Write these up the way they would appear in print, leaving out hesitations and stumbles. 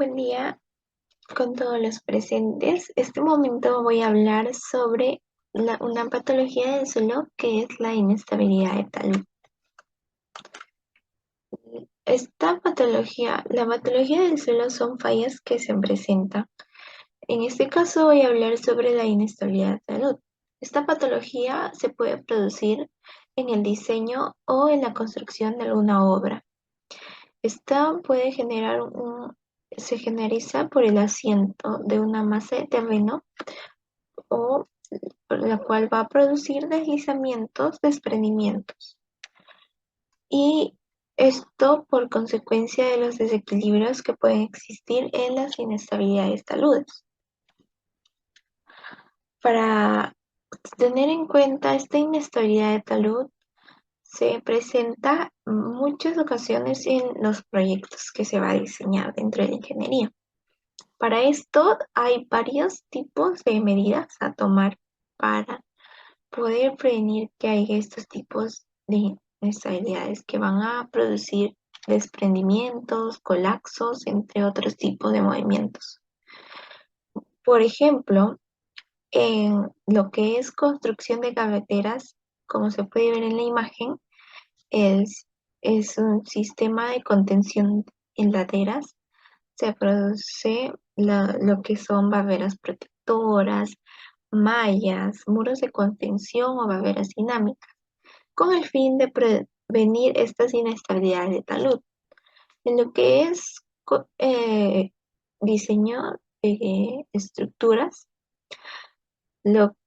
Buen día con todos los presentes. Este momento voy a hablar sobre una patología del suelo que es la inestabilidad de talud. La patología del suelo son fallas que se presentan. En este caso voy a hablar sobre la inestabilidad de talud. Esta patología se puede producir en el diseño o en la construcción de alguna obra. Esta se generiza por el asiento de una masa de terreno o la cual va a producir deslizamientos, desprendimientos. Y esto por consecuencia de los desequilibrios que pueden existir en las inestabilidades taludes. Para tener en cuenta esta inestabilidad de talud, se presenta muchas ocasiones en los proyectos que se va a diseñar dentro de la ingeniería. Para esto hay varios tipos de medidas a tomar para poder prevenir que haya estos tipos de inestabilidades que van a producir desprendimientos, colapsos, entre otros tipos de movimientos. Por ejemplo, en lo que es construcción de carreteras, como se puede ver en la imagen, es un sistema de contención en laderas. Se produce lo que son barreras protectoras, mallas, muros de contención o barreras dinámicas, con el fin de prevenir estas inestabilidades de talud. En lo que es diseño de estructuras,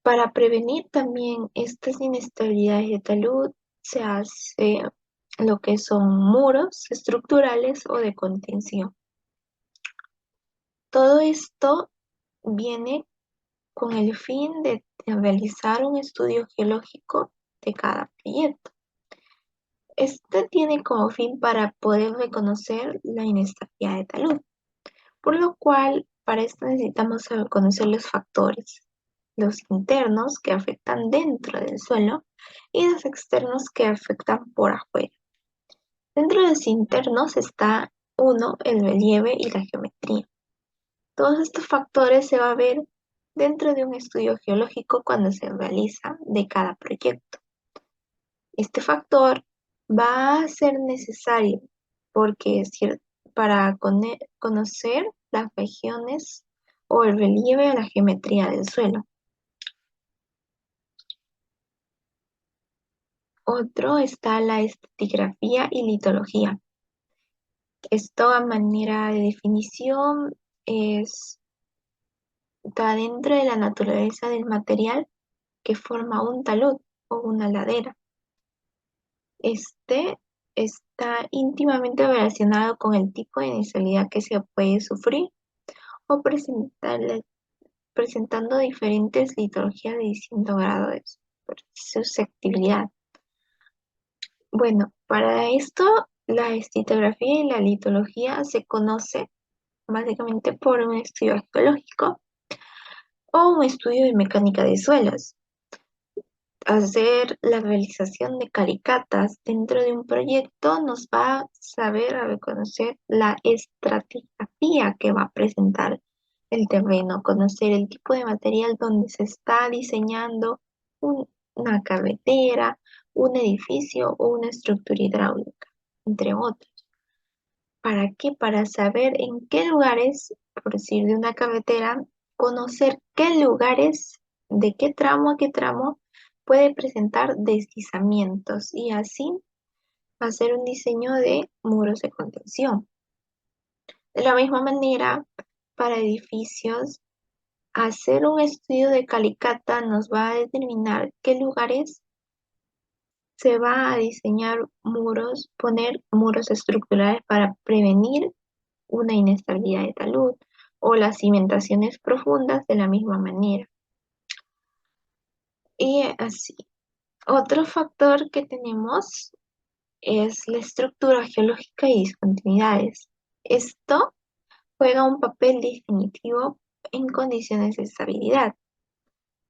para prevenir también estas inestabilidades de talud, se hace lo que son muros estructurales o de contención. Todo esto viene con el fin de realizar un estudio geológico de cada proyecto. Este tiene como fin para poder reconocer la inestabilidad de talud, por lo cual para esto necesitamos conocer los factores, los internos que afectan dentro del suelo y los externos que afectan por afuera. Dentro de los internos está el relieve y la geometría. Todos estos factores se va a ver dentro de un estudio geológico cuando se realiza de cada proyecto. Este factor va a ser necesario porque para conocer las regiones o el relieve o la geometría del suelo. Otro está la estratigrafía y litología. Esto a manera de definición está dentro de la naturaleza del material que forma un talud o una ladera. Este está íntimamente relacionado con el tipo de inestabilidad que se puede sufrir o presentando diferentes litologías de distinto grado de susceptibilidad. Bueno, para esto la estratigrafía y la litología se conoce básicamente por un estudio geológico o un estudio de mecánica de suelos. Hacer la realización de caricatas dentro de un proyecto nos va a saber a reconocer la estratigrafía que va a presentar el terreno, conocer el tipo de material donde se está diseñando una carretera, un edificio o una estructura hidráulica, entre otros. ¿Para qué? Para saber en qué lugares, por decir de una carretera, conocer qué lugares, de qué tramo a qué tramo puede presentar deslizamientos y así hacer un diseño de muros de contención. De la misma manera, para edificios, hacer un estudio de calicata nos va a determinar qué lugares se va a diseñar muros, poner muros estructurales para prevenir una inestabilidad de talud o las cimentaciones profundas de la misma manera. Y así. Otro factor que tenemos es la estructura geológica y discontinuidades. Esto juega un papel definitivo en condiciones de estabilidad.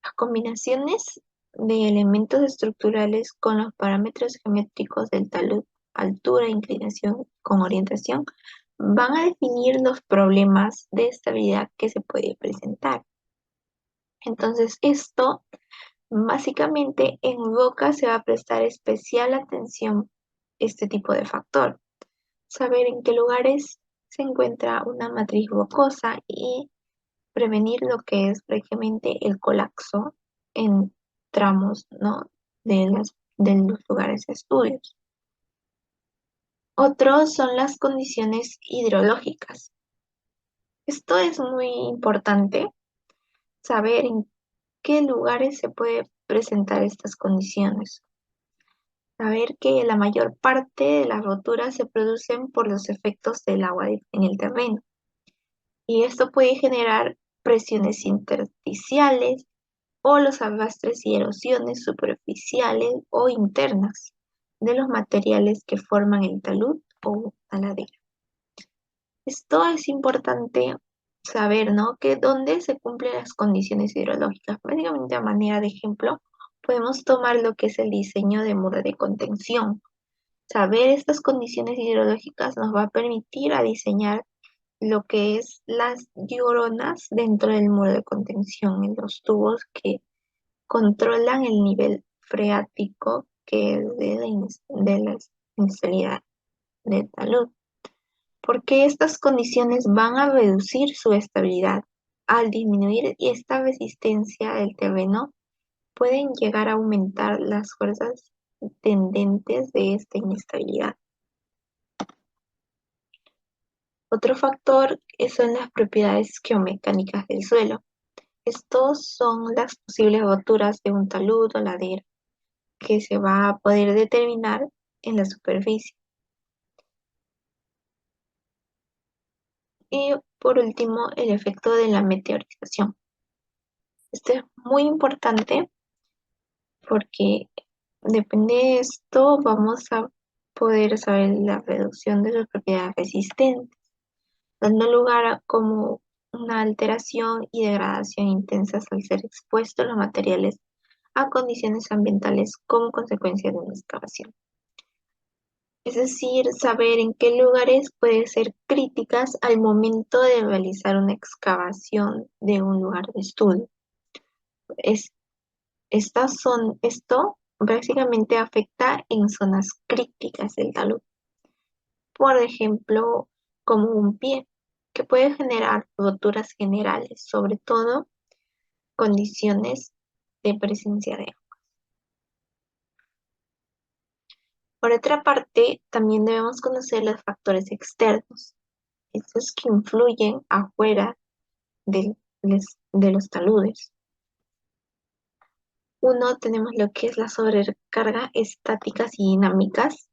Las combinaciones de elementos estructurales con los parámetros geométricos del talud, altura, inclinación con orientación, van a definir los problemas de estabilidad que se puede presentar. Entonces, esto básicamente en Boca se va a prestar especial atención a este tipo de factor. Saber en qué lugares se encuentra una matriz rocosa y prevenir lo que es prácticamente el colapso en tramos, ¿no? de los lugares de estudios. Otros son las condiciones hidrológicas. Esto es muy importante, saber en qué lugares se puede presentar estas condiciones. Saber que la mayor parte de las roturas se producen por los efectos del agua en el terreno. Y esto puede generar presiones intersticiales o los arrastres y erosiones superficiales o internas de los materiales que forman el talud o la ladera. Esto es importante saber, ¿no? Que dónde se cumplen las condiciones hidrológicas. Básicamente, a manera de ejemplo, podemos tomar lo que es el diseño de muro de contención. Saber estas condiciones hidrológicas nos va a permitir a diseñar lo que es las dioronas dentro del muro de contención, en los tubos que controlan el nivel freático que es de la inestabilidad del talud, porque estas condiciones van a reducir su estabilidad. Al disminuir esta resistencia del terreno, pueden llegar a aumentar las fuerzas tendentes de esta inestabilidad. Otro factor son las propiedades geomecánicas del suelo. Estos son las posibles roturas de un talud o ladera que se va a poder determinar en la superficie. Y por último, el efecto de la meteorización. Esto es muy importante porque depende de esto, vamos a poder saber la reducción de sus propiedades resistentes, dando lugar a como una alteración y degradación intensas al ser expuestos los materiales a condiciones ambientales como consecuencia de una excavación. Es decir, saber en qué lugares pueden ser críticas al momento de realizar una excavación de un lugar de estudio. Es, esto básicamente afecta en zonas críticas del talud. Por ejemplo, como un pie, que puede generar roturas generales, sobre todo condiciones de presencia de agua. Por otra parte, también debemos conocer los factores externos, estos que influyen afuera de los taludes. Uno, tenemos lo que es la sobrecarga estáticas y dinámicas,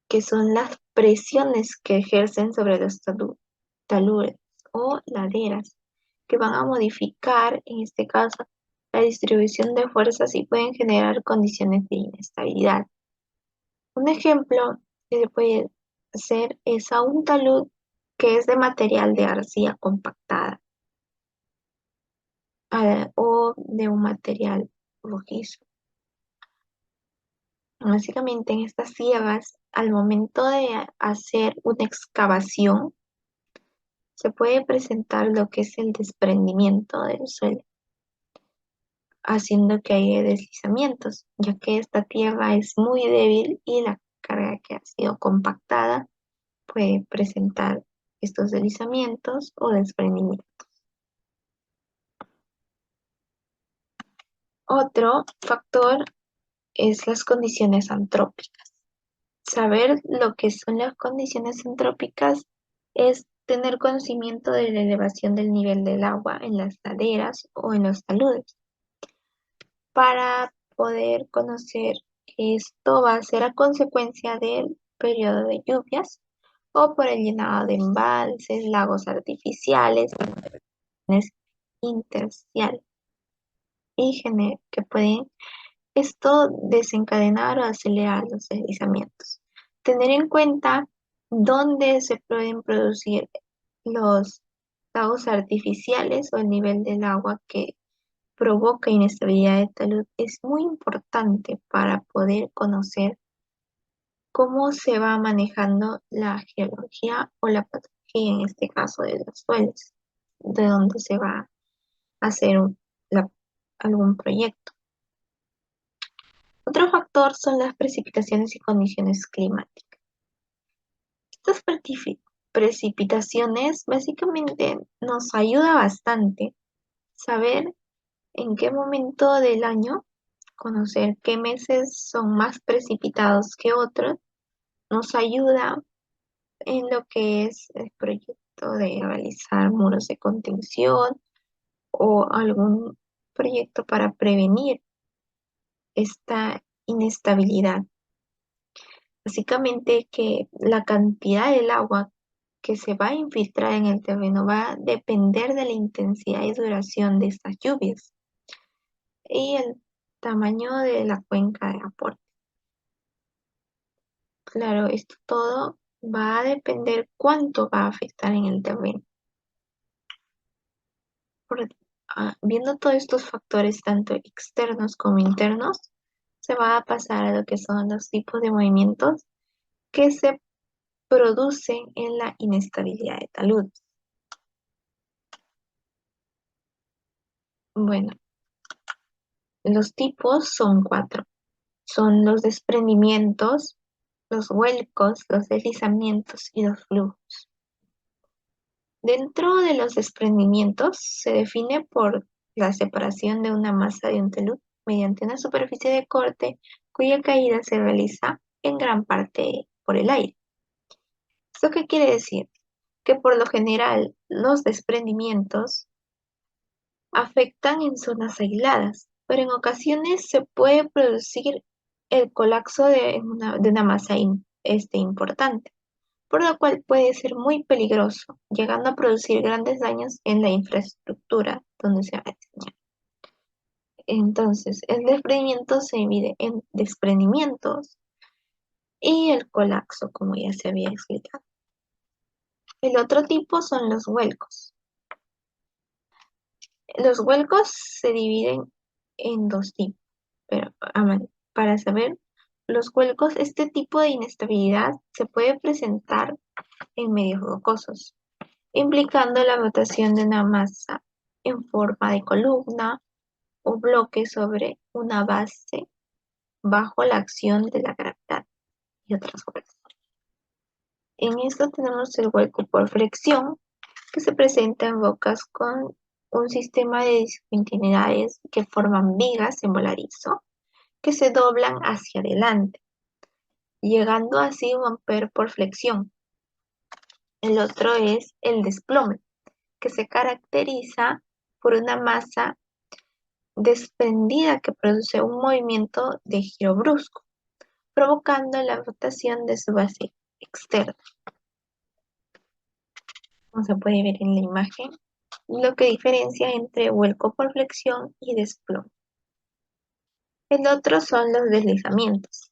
que son las presiones que ejercen sobre los taludes o laderas, que van a modificar, en este caso, la distribución de fuerzas y pueden generar condiciones de inestabilidad. Un ejemplo que se puede hacer es a un talud que es de material de arcilla compactada o de un material rojizo. Básicamente en estas sierras, al momento de hacer una excavación, se puede presentar lo que es el desprendimiento del suelo, haciendo que haya deslizamientos, ya que esta tierra es muy débil y la carga que ha sido compactada puede presentar estos deslizamientos o desprendimientos. Otro factor es las condiciones antrópicas. Saber lo que son las condiciones antrópicas es tener conocimiento de la elevación del nivel del agua en las laderas o en los taludes, para poder conocer que esto va a ser a consecuencia del periodo de lluvias o por el llenado de embalses, lagos artificiales, intersticiales y que pueden esto desencadenar o acelerar los deslizamientos. Tener en cuenta dónde se pueden producir los lagos artificiales o el nivel del agua que provoca inestabilidad de talud es muy importante para poder conocer cómo se va manejando la geología o la patología. y en este caso de los suelos, de donde se va a hacer algún proyecto. Otro factor son las precipitaciones y condiciones climáticas. Estas precipitaciones básicamente nos ayuda bastante saber en qué momento del año, conocer qué meses son más precipitados que otros, nos ayuda en lo que es el proyecto de realizar muros de contención o algún proyecto para prevenir esta inestabilidad. Básicamente que la cantidad del agua que se va a infiltrar en el terreno va a depender de la intensidad y duración de estas lluvias y el tamaño de la cuenca de aporte. Claro, esto todo va a depender cuánto va a afectar en el terreno. Viendo todos estos factores, tanto externos como internos, se va a pasar a lo que son los tipos de movimientos que se producen en la inestabilidad de talud. Bueno, los tipos son cuatro. Son los desprendimientos, los vuelcos, los deslizamientos y los flujos. Dentro de los desprendimientos se define por la separación de una masa de un talud mediante una superficie de corte cuya caída se realiza en gran parte por el aire. ¿Esto qué quiere decir? Que por lo general los desprendimientos afectan en zonas aisladas, pero en ocasiones se puede producir el colapso de una masa importante, por lo cual puede ser muy peligroso, llegando a producir grandes daños en la infraestructura donde se va a diseñar. Entonces, el desprendimiento se divide en desprendimientos y el colapso, como ya se había explicado. El otro tipo son los vuelcos. Los vuelcos se dividen en dos tipos, pero para saber los vuelcos, este tipo de inestabilidad se puede presentar en medios rocosos, implicando la rotación de una masa en forma de columna o bloque sobre una base bajo la acción de la gravedad y otras fuerzas. En esto tenemos el vuelco por flexión, que se presenta en rocas con un sistema de discontinuidades que forman vigas en voladizo que se doblan hacia adelante, llegando así a romper por flexión. El otro es el desplome, que se caracteriza por una masa desprendida que produce un movimiento de giro brusco, provocando la rotación de su base externa. Como se puede ver en la imagen, lo que diferencia entre vuelco por flexión y desplome. El otro son los deslizamientos,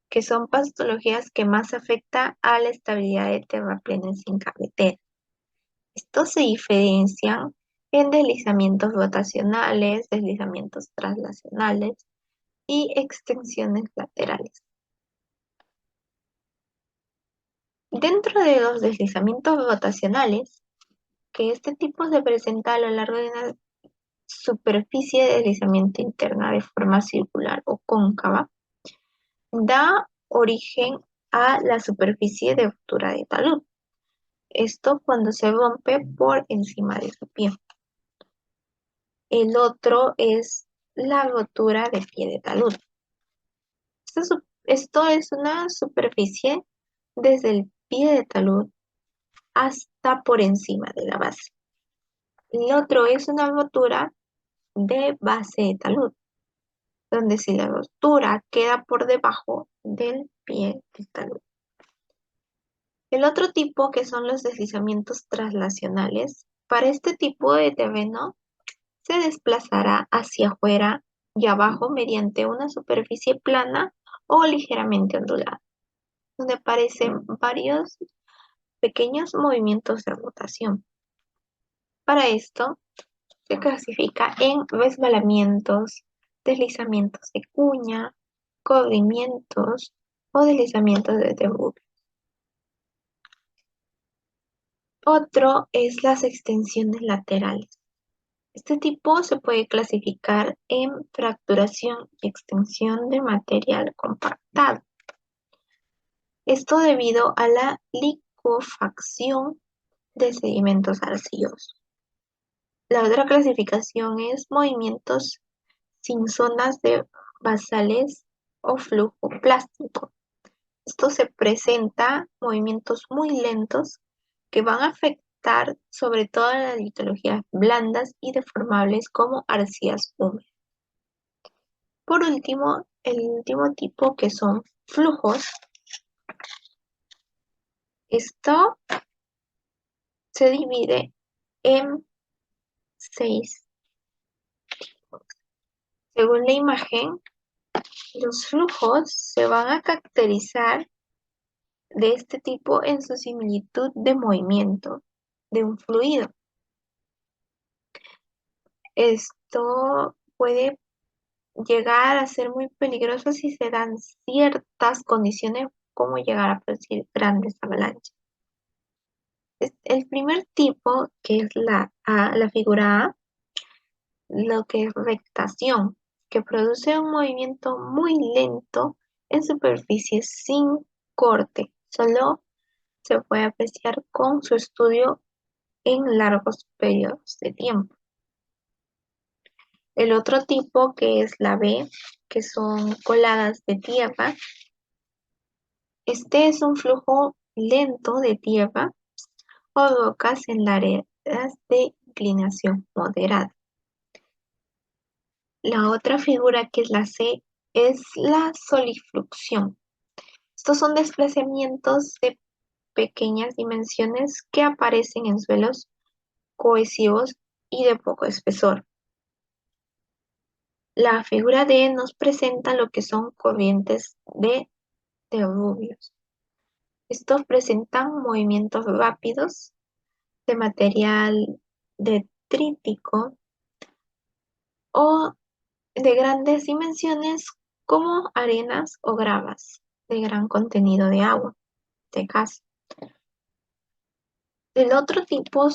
que son patologías que más afectan a la estabilidad de terraplenes sin carretera. Estos se diferencian en deslizamientos rotacionales, deslizamientos traslacionales y extensiones laterales. Dentro de los deslizamientos rotacionales, que este tipo se presenta a lo largo de una superficie de deslizamiento interna de forma circular o cóncava, da origen a la superficie de ruptura de talud. Esto cuando se rompe por encima de su pie. El otro es la rotura de pie de talud. Esto es una superficie desde el pie de talud hasta por encima de la base. El otro es una rotura de base de talud, donde si la rotura queda por debajo del pie del talud. El otro tipo, que son los deslizamientos traslacionales, para este tipo de terreno se desplazará hacia afuera y abajo mediante una superficie plana o ligeramente ondulada, donde aparecen varios pequeños movimientos de rotación. Para esto se clasifica en resbalamientos, deslizamientos de cuña, corrimientos o deslizamientos de derrube. Otro es las extensiones laterales. Este tipo se puede clasificar en fracturación y extensión de material compactado. Esto debido a la licuefacción de sedimentos arcillosos. La otra clasificación es movimientos sin zonas de basales o flujo plástico. Esto se presenta movimientos muy lentos que van a afectar sobre todo a las litologías blandas y deformables como arcillas húmedas. Por último, el último tipo que son flujos. Esto se divide en 6. Según la imagen, los flujos se van a caracterizar de este tipo en su similitud de movimiento de un fluido. Esto puede llegar a ser muy peligroso si se dan ciertas condiciones como llegar a producir grandes avalanchas. El primer tipo, que es la figura A, lo que es rectación, que produce un movimiento muy lento en superficies sin corte. Solo se puede apreciar con su estudio en largos periodos de tiempo. El otro tipo, que es la B, que son coladas de tierra. Este es un flujo lento de tierra o rocas en áreas de inclinación moderada. La otra figura, que es la C, es la solifluxión. Estos son desplazamientos de pequeñas dimensiones que aparecen en suelos cohesivos y de poco espesor. La figura D nos presenta lo que son corrientes de terrubios. Estos presentan movimientos rápidos de material detrítico o de grandes dimensiones como arenas o gravas de gran contenido de agua, de gas. El otro tipo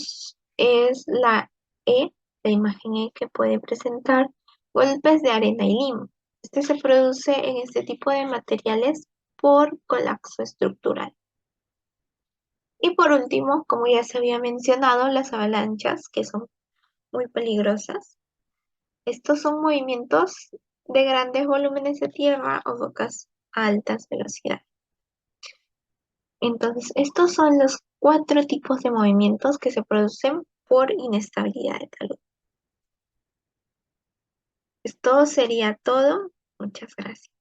es la E, la imagen E, que puede presentar golpes de arena y limo. Este se produce en este tipo de materiales por colapso estructural. Y por último, como ya se había mencionado, las avalanchas, que son muy peligrosas. Estos son movimientos de grandes volúmenes de tierra o rocas a altas velocidades. Entonces, estos son los 4 tipos de movimientos que se producen por inestabilidad de talud. Esto sería todo. Muchas gracias.